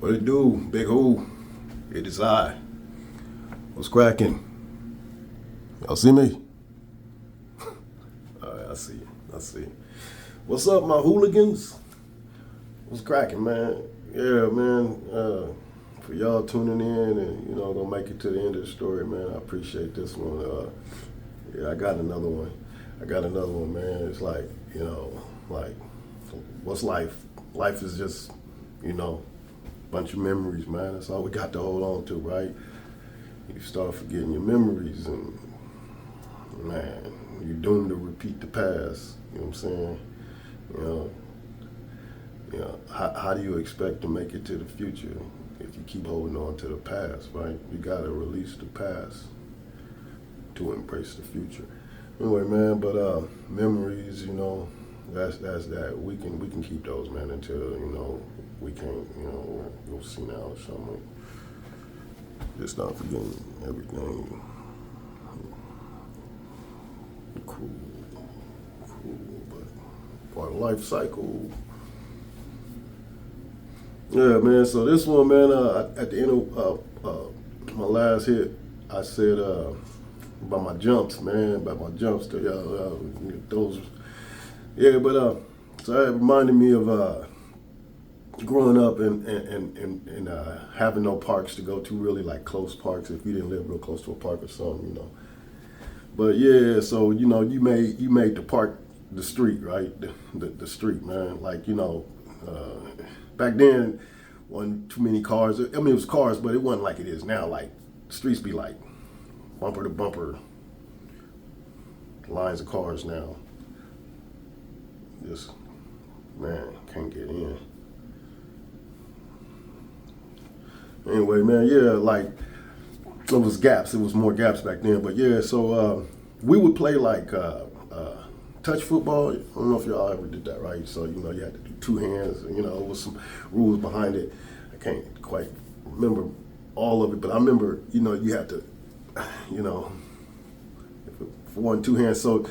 What it do, Big Who? It is I. What's cracking? Y'all see me? Alright, I see you. I see you. What's up, my hooligans? What's cracking, man? Yeah, man. For y'all tuning in and gonna make it to the end of the story, man. I appreciate this one. Yeah, I got another one. Man. It's like like what's life? Life is just bunch of memories, man. That's all we got to hold on to, right? You start forgetting your memories, and man, you're doomed to repeat the past. You know what I'm saying? How do you expect to make it to the future if you keep holding on to the past, right? You gotta release the past to embrace the future. Anyway, man, but memories, that's that. We can keep those, man, until we can't, go senile or something. Just not forgetting everything. Cool, but part of life cycle. Yeah, man. So this one, man. At the end of my last hit, I said about my jumps, man. About my jumps to those. Yeah, but so it reminded me of growing up and having no parks to go to, really, like close parks. If you didn't live real close to a park or something, But yeah, so you made the park the street, right? The street, man. Like back then, wasn't too many cars. I mean, it was cars, but it wasn't like it is now. Like streets be like bumper to bumper lines of cars now. Just man, can't get in. Anyway, man, yeah, like it was gaps. It was more gaps back then. But yeah, so we would play like touch football. I don't know if y'all ever did that, right? So you had to do two hands. There was some rules behind it. I can't quite remember all of it, but I remember you had to, for one, two hands. So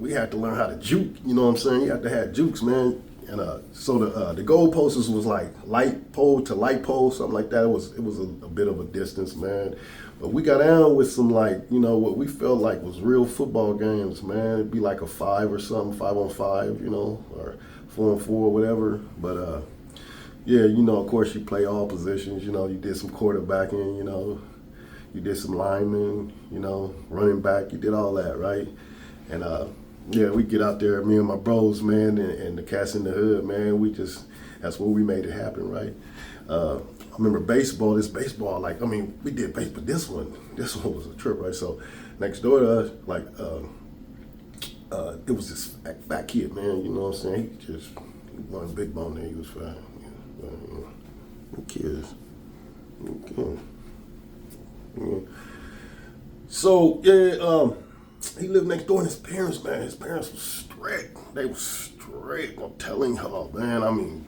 we had to learn how to juke. You know what I'm saying? You had to have jukes, man. And so the goal posters was like light pole to light pole, something like that. It was a bit of a distance, man. But we got down with some what we felt like was real football games, man. It'd be like a 5 or something, 5-on-5, or 4-on-4, whatever. But yeah, of course you play all positions. You did some quarterbacking, you did some linemen, running back. You did all that, right? And yeah, we get out there, me and my bros, man, and the cats in the hood, man. That's where we made it happen, right? I remember baseball, we did baseball, but this one was a trip, right? So next door to us, it was this fat kid, man, you know what I'm saying? He wasn't big bone there, he was fat. Who cares? Yeah. So, yeah, he lived next door, and his parents were strict. They were strict. I'm telling y'all, man. I mean,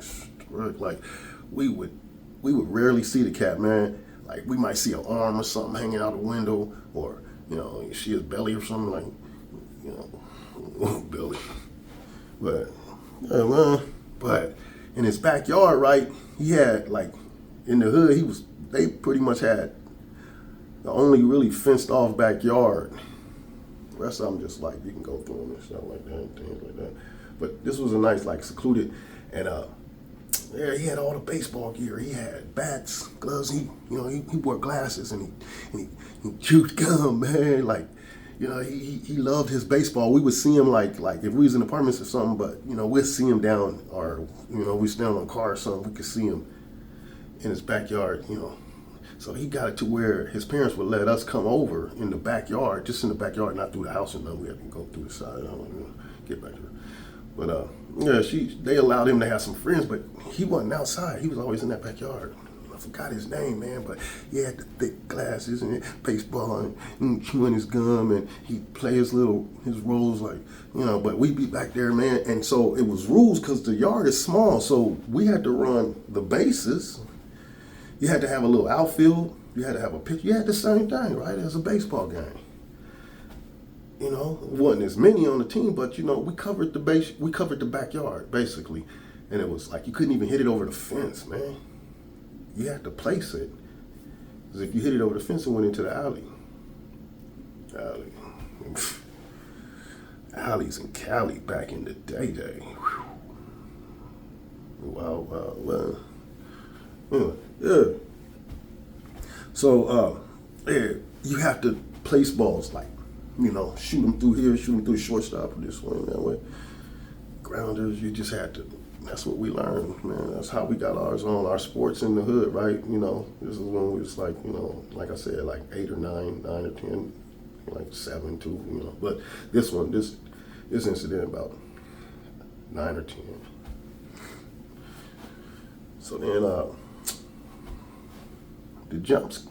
strict. Like, we would rarely see the cat, man. Like, we might see an arm or something hanging out the window, or you see his belly or something, like, belly. But yeah, man. But in his backyard, right? He had in the hood. They pretty much had the only really fenced off backyard. The rest of them just you can go through them and stuff like that, and things like that. But this was a nice secluded, and yeah, he had all the baseball gear. He had bats, gloves. He wore glasses, and he chewed gum, man. He loved his baseball. We would see him like if we was in apartments or something, but we'd see him down, or we stand on a car or something, we could see him in his backyard, So he got it to where his parents would let us come over in the backyard, just in the backyard, not through the house or nothing. We had to go through the side. I don't get back to it. But yeah, they allowed him to have some friends, but he wasn't outside. He was always in that backyard. I forgot his name, man, but he had the thick glasses and baseball and chewing his gum, and he'd play his roles but we'd be back there, man. And so it was rules because the yard is small, so we had to run the bases. You had to have a little outfield. You had to have a pitch. You had the same thing, right, as a baseball game. It wasn't as many on the team, but we covered the backyard basically, And it was like you couldn't even hit it over the fence, man. You had to place it. Because if you hit it over the fence, it went into the alley. Alley. Alleys in Cali back in the day. Whew. Wow. Anyway, yeah. So, yeah, you have to place balls like, shoot them through here, shoot them through the shortstop, or this way and that way. Grounders, you just had to. That's what we learned, man. That's how we got ours on. Our sports in the hood, right? This is when we was like, like I said, like 8 or 9 or 10, like 7 too, But this incident about 9 or 10. So then the jumps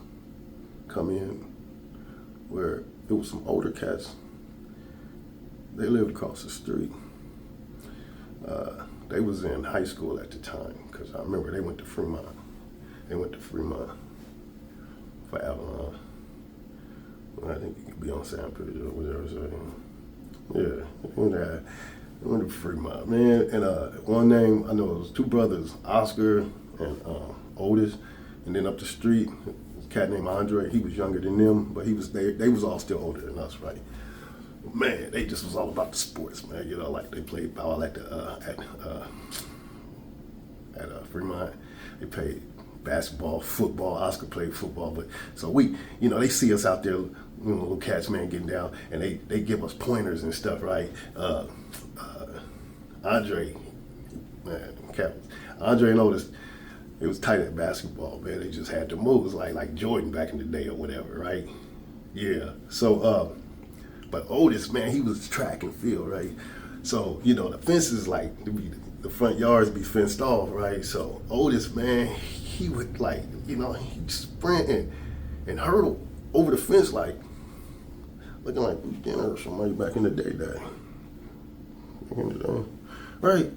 come in where it was some older cats. They lived across the street. They was in high school at the time, because I remember they went to Fremont. They went to Fremont for Avalon. Well, I think you could be on Sanford or whatever. So, yeah, they went to Fremont, man. And one name, I know it was 2 brothers, Oscar and Otis. And then up the street, a cat named Andre. He was younger than them, but they was all still older than us, right? Man, they just was all about the sports, man. Like they played ball at Fremont. They played basketball, football. Oscar played football, but so we, they see us out there, little cats, man, getting down, and they give us pointers and stuff, right? Andre, man, Andre and Otis, it was tight at basketball, man. They just had to move. It was like Jordan back in the day or whatever, right? Yeah. So, but Otis, man, he was track and field, right? So, the fences, like, the front yards be fenced off, right? So Otis, man, he would he'd sprint and hurdle over the fence looking like Bruce Jenner or somebody back in the day. Right?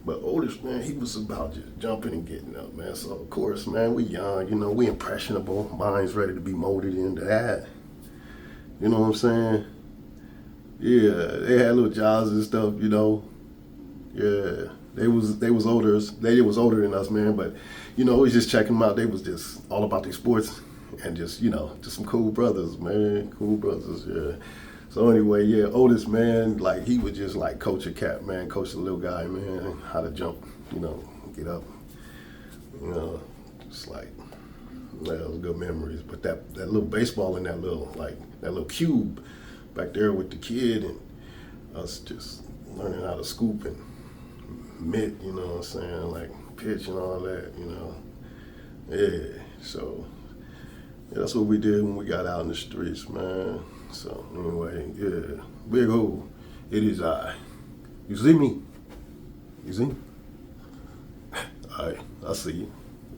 But Otis, man, he was about just jumping and getting up, man. So, of course, man, we young, we impressionable. Minds ready to be molded into that. You know what I'm saying? Yeah, they had little jobs and stuff, Yeah, they was older. They was older than us, man. But, we was just checking them out. They was just all about their sports and just some cool brothers, man. Cool brothers, yeah. So anyway, yeah, Otis, man, like he would just coach a cat, man, coach the little guy, man, how to jump, get up, just that was good memories. But that little baseball in that little cube back there with the kid and us just learning how to scoop and mitt, what I'm saying, like pitch and all that, Yeah, so yeah, that's what we did when we got out in the streets, man. So anyway, yeah, big O, it is I. You see me? You see me? All right, I see you.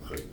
All right.